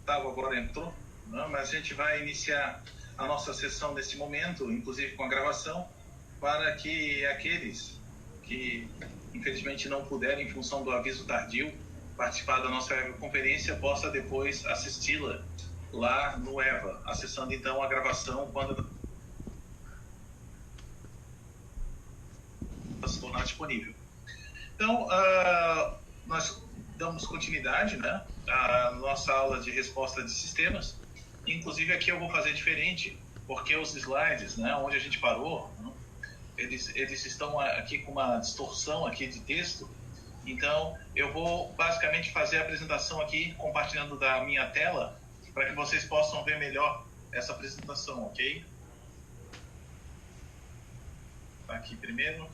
Gustavo agora entrou, né? Mas a gente vai iniciar a nossa sessão nesse momento, inclusive com a gravação, para que aqueles que infelizmente não puderem, em função do aviso tardio, participar da nossa conferência, possa depois assisti-la lá no EVA, acessando então a gravação quando se tornar disponível. Então, nós damos continuidade, né, à nossa aula de resposta de sistemas. Inclusive aqui eu vou fazer diferente, porque os slides, né, onde a gente parou, né, eles estão aqui com uma distorção aqui de texto. Então, eu vou basicamente fazer a apresentação aqui, compartilhando da minha tela, para que vocês possam ver melhor essa apresentação, ok? Aqui primeiro.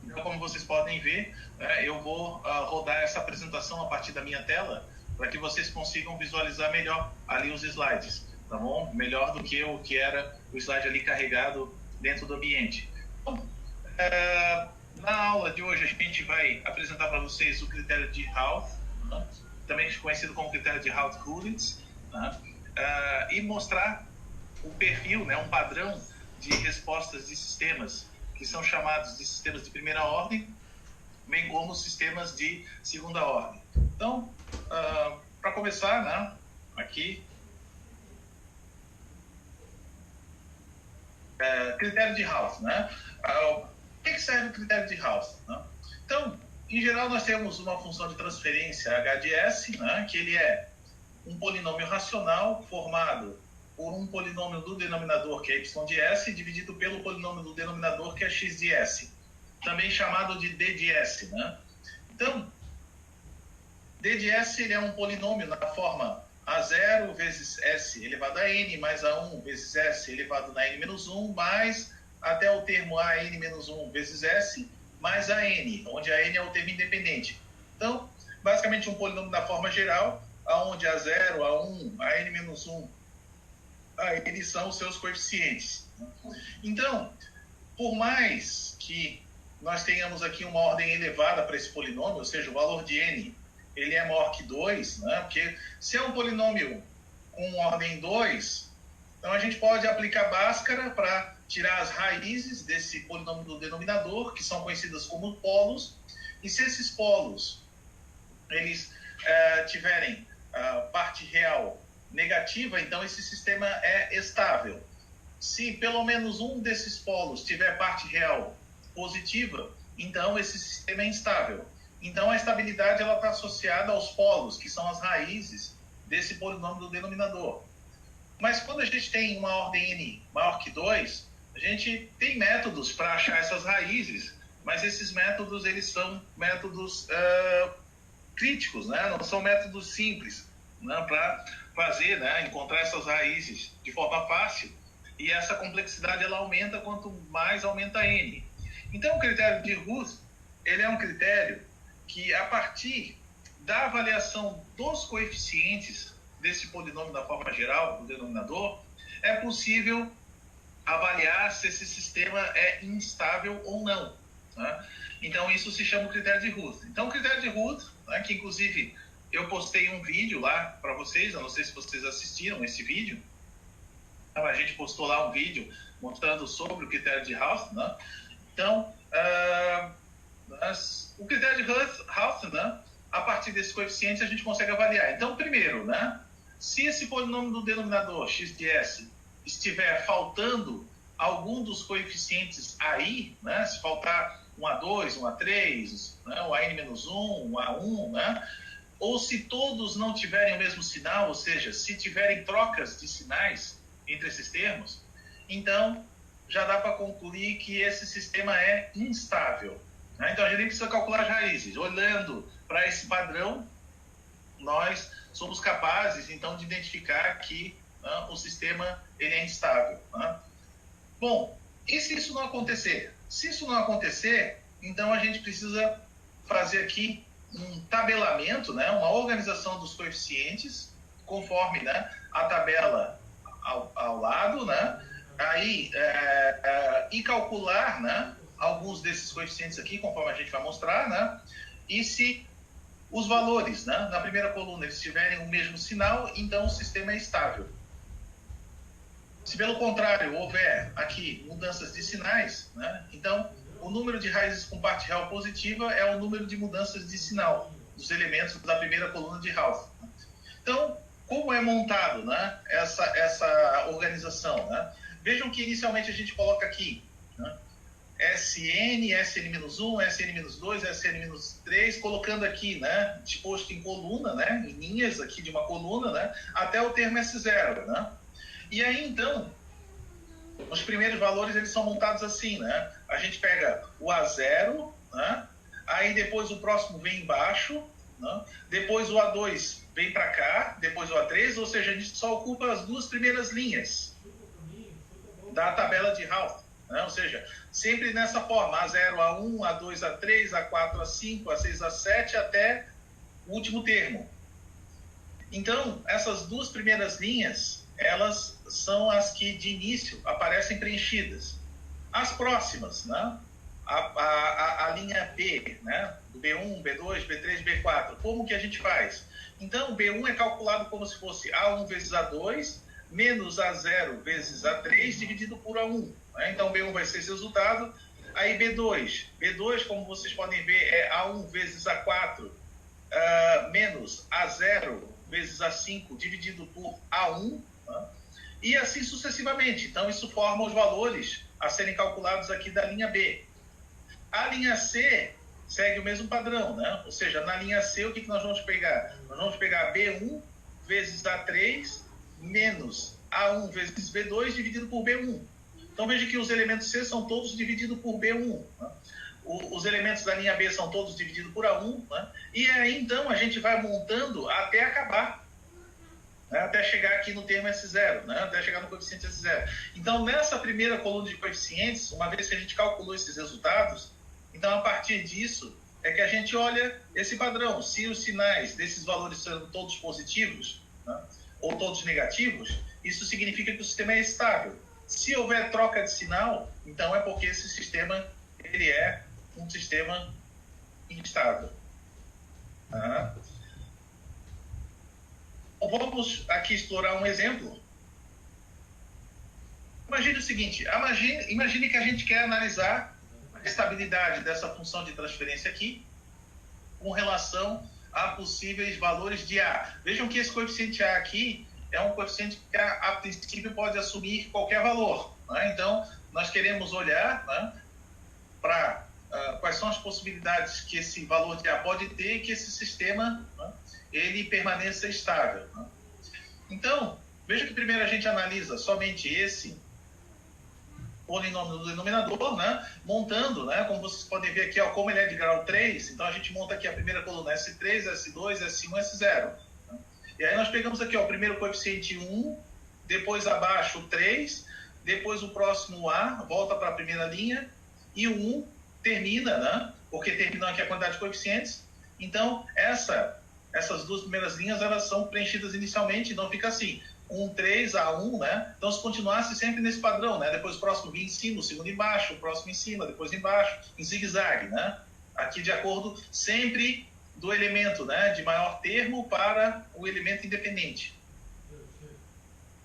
Então, como vocês podem ver, né, eu vou rodar essa apresentação a partir da minha tela, para que vocês consigam visualizar melhor ali os slides, tá bom? Melhor do que o que era o slide ali carregado dentro do ambiente. Então, na aula de hoje a gente vai apresentar para vocês o critério de Routh, né, também conhecido como critério de Routh-Hurwitz, né, e mostrar o perfil, né, um padrão de respostas de sistemas que são chamados de sistemas de primeira ordem, bem como sistemas de segunda ordem. Então, para começar, né, aqui, critério de Routh, né? O que serve o critério de Routh, né? Então, em geral, nós temos uma função de transferência h de s, né, que ele é um polinômio racional formado por um polinômio do denominador, que é y de s, dividido pelo polinômio do denominador, que é x de s, também chamado de d de s, né? Então, d de s ele é um polinômio na forma a0 vezes s elevado a n, mais a1 vezes s elevado a n menos 1, mais até o termo a n menos 1 vezes s, mais a n, onde a n é o termo independente. Então, basicamente um polinômio da forma geral, onde a0, a1, a n menos 1, a n são os seus coeficientes. Então, por mais que nós tenhamos aqui uma ordem elevada para esse polinômio, ou seja, o valor de n ele é maior que 2, né? Porque se é um polinômio com ordem 2, então a gente pode aplicar Bhaskara para tirar as raízes desse polinômio do denominador, que são conhecidas como polos, e se esses polos eles tiverem parte real negativa, então esse sistema é estável. Se pelo menos um desses polos tiver parte real positiva, então esse sistema é instável. Então a estabilidade está associada aos polos, que são as raízes desse polinômio do denominador. Mas quando a gente tem uma ordem n maior que 2, a gente tem métodos para achar essas raízes, mas esses métodos eles são métodos críticos, né? Não são métodos simples, né? Para fazer, né, encontrar essas raízes de forma fácil, e essa complexidade ela aumenta quanto mais aumenta n. Então o critério de Routh ele é um critério que, a partir da avaliação dos coeficientes desse polinômio da forma geral, do denominador, é possível avaliar se esse sistema é instável ou não, né? Então, isso se chama o critério de Routh. Então, o critério de Routh, né, que inclusive eu postei um vídeo lá para vocês, eu não sei se vocês assistiram esse vídeo, a gente postou lá um vídeo mostrando sobre o critério de Routh, né? Então, o critério de Routh, né, a partir desses coeficientes a gente consegue avaliar. Então, primeiro, né, se esse polinômio do denominador x de s estiver faltando algum dos coeficientes aí, né, se faltar um A2, um A3, né, um AN-1, um A1, né, ou se todos não tiverem o mesmo sinal, ou seja, se tiverem trocas de sinais entre esses termos, então já dá para concluir que esse sistema é instável. Então a gente nem precisa calcular as raízes. Olhando para esse padrão, nós somos capazes então de identificar que o sistema ele é instável. Bom, e se isso não acontecer? Se isso não acontecer, então a gente precisa fazer aqui um tabelamento, né, uma organização dos coeficientes, conforme, né, a tabela ao lado, né, aí, e calcular, né, alguns desses coeficientes aqui, conforme a gente vai mostrar, né? E se os valores, né, na primeira coluna eles tiverem o mesmo sinal, então o sistema é estável. Se pelo contrário houver aqui mudanças de sinais, né, então o número de raízes com parte real positiva é o número de mudanças de sinal dos elementos da primeira coluna de Ralph. Então, como é montado, né, essa organização? Né? Vejam que inicialmente a gente coloca aqui, né, Sn, Sn-1, Sn-2, Sn-3, colocando aqui, né, disposto em coluna, né, em linhas aqui de uma coluna, né, até o termo S0. Né? E aí, então, os primeiros valores eles são montados assim, né? A gente pega o A0, né? Aí depois o próximo vem embaixo, né? Depois o A2 vem para cá, depois o A3, ou seja, a gente só ocupa as duas primeiras linhas da tabela de Ralph, né? Ou seja, sempre nessa forma, A0, A1, A2, A3, A4, A5, A6, A7, até o último termo. Então, essas duas primeiras linhas, elas são as que de início aparecem preenchidas. As próximas, né? a linha B, né? Do B1, B2, B3, B4, como que a gente faz? Então, B1 é calculado como se fosse A1 vezes A2 menos A0 vezes A3 dividido por A1. Né? Então, B1 vai ser esse resultado. Aí, B2, como vocês podem ver, é A1 vezes A4 menos A0 vezes A5 dividido por A1, né? E assim sucessivamente. Então, isso forma os valores a serem calculados aqui da linha B. A linha C segue o mesmo padrão, né? Ou seja, na linha C, o que nós vamos pegar? Nós vamos pegar B1 vezes A3 menos A1 vezes B2 dividido por B1. Então, veja que os elementos C são todos divididos por B1. Né? Os elementos da linha B são todos divididos por A1. Né? E aí, então, a gente vai montando até acabar. Né? Até chegar aqui no termo S0, né? Até chegar no coeficiente S0. Então, nessa primeira coluna de coeficientes, uma vez que a gente calculou esses resultados, então, a partir disso, é que a gente olha esse padrão. Se os sinais desses valores são todos positivos, né? Ou todos negativos, isso significa que o sistema é estável. Se houver troca de sinal, então é porque esse sistema ele é um sistema instável. Tá? Vamos aqui explorar um exemplo. Imagine o seguinte, imagine que a gente quer analisar a estabilidade dessa função de transferência aqui com relação a possíveis valores de A. Vejam que esse coeficiente A aqui é um coeficiente que a princípio pode assumir qualquer valor. Né? Então, nós queremos olhar, né, para quais são as possibilidades que esse valor de A pode ter e que esse sistema, né, ele permaneça estável. Né? Então, veja que primeiro a gente analisa somente esse polinômio do denominador, né? Montando, né? Como vocês podem ver aqui, ó, como ele é de grau 3, então a gente monta aqui a primeira coluna S3, S2, S1, S0. Né? E aí nós pegamos aqui, ó, o primeiro coeficiente 1, depois abaixo o 3, depois o próximo A, volta para a primeira linha, e o 1 termina, né? Porque terminou aqui a quantidade de coeficientes. Então, essas duas primeiras linhas, elas são preenchidas inicialmente, então fica assim, 1, 3, A1, né? Então, se continuasse sempre nesse padrão, né? Depois o próximo vinha em cima, o segundo embaixo, o próximo em cima, depois embaixo, em zigue-zague, né? Aqui de acordo sempre do elemento, né? De maior termo para o elemento independente.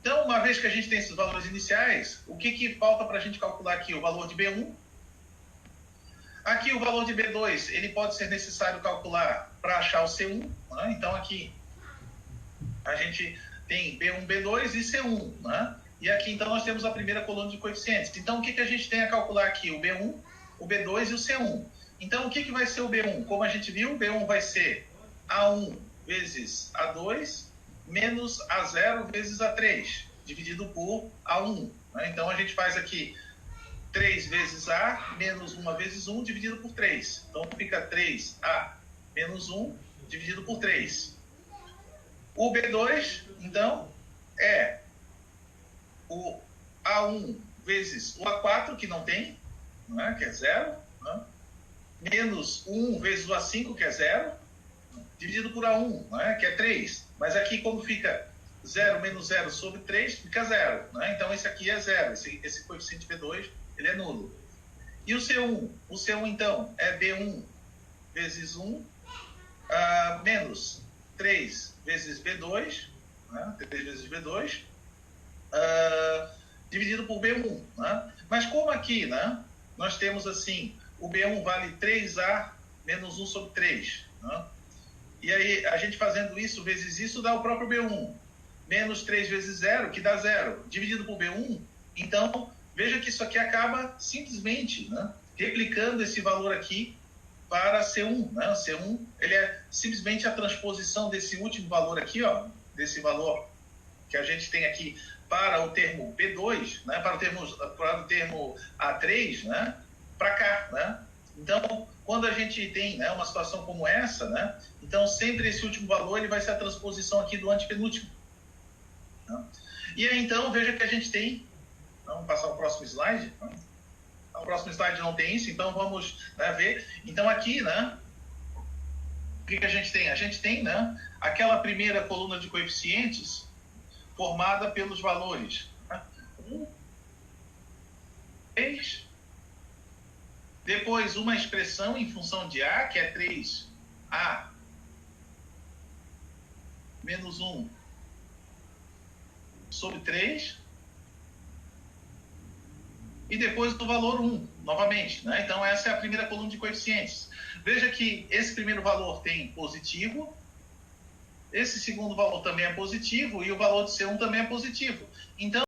Então, uma vez que a gente tem esses valores iniciais, o que falta para a gente calcular aqui? O valor de B1. Aqui o valor de B2, ele pode ser necessário calcular para achar o C1. Né? Então, aqui a gente tem B1, B2 e C1. Né? E aqui, então, nós temos a primeira coluna de coeficientes. Então, o que a gente tem a calcular aqui? O B1, o B2 e o C1. Então, o que vai ser o B1? Como a gente viu, o B1 vai ser A1 vezes A2 menos A0 vezes A3, dividido por A1. Né? Então, a gente faz aqui 3 vezes A menos 1 vezes 1 dividido por 3. Então, fica 3A menos 1 dividido por 3. O B2, então, é o A1 vezes o A4, que não tem, né, que é 0, né, menos 1 vezes o A5, que é 0, dividido por A1, né, que é 3. Mas aqui, como fica 0 menos 0 sobre 3, fica 0. Né? Então, esse aqui é 0. Esse coeficiente B2, ele é nulo. E o C1? O C1, então, é B1 vezes 1 menos 3 vezes B2, né? 3 vezes B2, dividido por B1. Né? Mas como aqui, né, nós temos assim, o B1 vale 3A menos 1 sobre 3. Né? E aí, a gente fazendo isso vezes isso dá o próprio B1. Menos 3 vezes 0, que dá 0. Dividido por B1, então, veja que isso aqui acaba simplesmente, né, replicando esse valor aqui para C1. Né? C1 ele é simplesmente a transposição desse último valor aqui, ó, desse valor que a gente tem aqui para o termo B2, né, para o termo A3, né, para cá. Né? Então, quando a gente tem, né, uma situação como essa, né, então sempre esse último valor ele vai ser a transposição aqui do antepenúltimo. Né? E aí, então, veja que a gente tem... Vamos passar o próximo slide. Né? O próximo slide não tem isso, então vamos, né, ver. Então, aqui, né, o que a gente tem? A gente tem, né, aquela primeira coluna de coeficientes formada pelos valores 1, 3, depois uma expressão em função de A, que é 3A menos 1 sobre 3, e depois o valor 1, novamente. Né? Então, essa é a primeira coluna de coeficientes. Veja que esse primeiro valor tem positivo, esse segundo valor também é positivo, e o valor de C1 também é positivo. Então,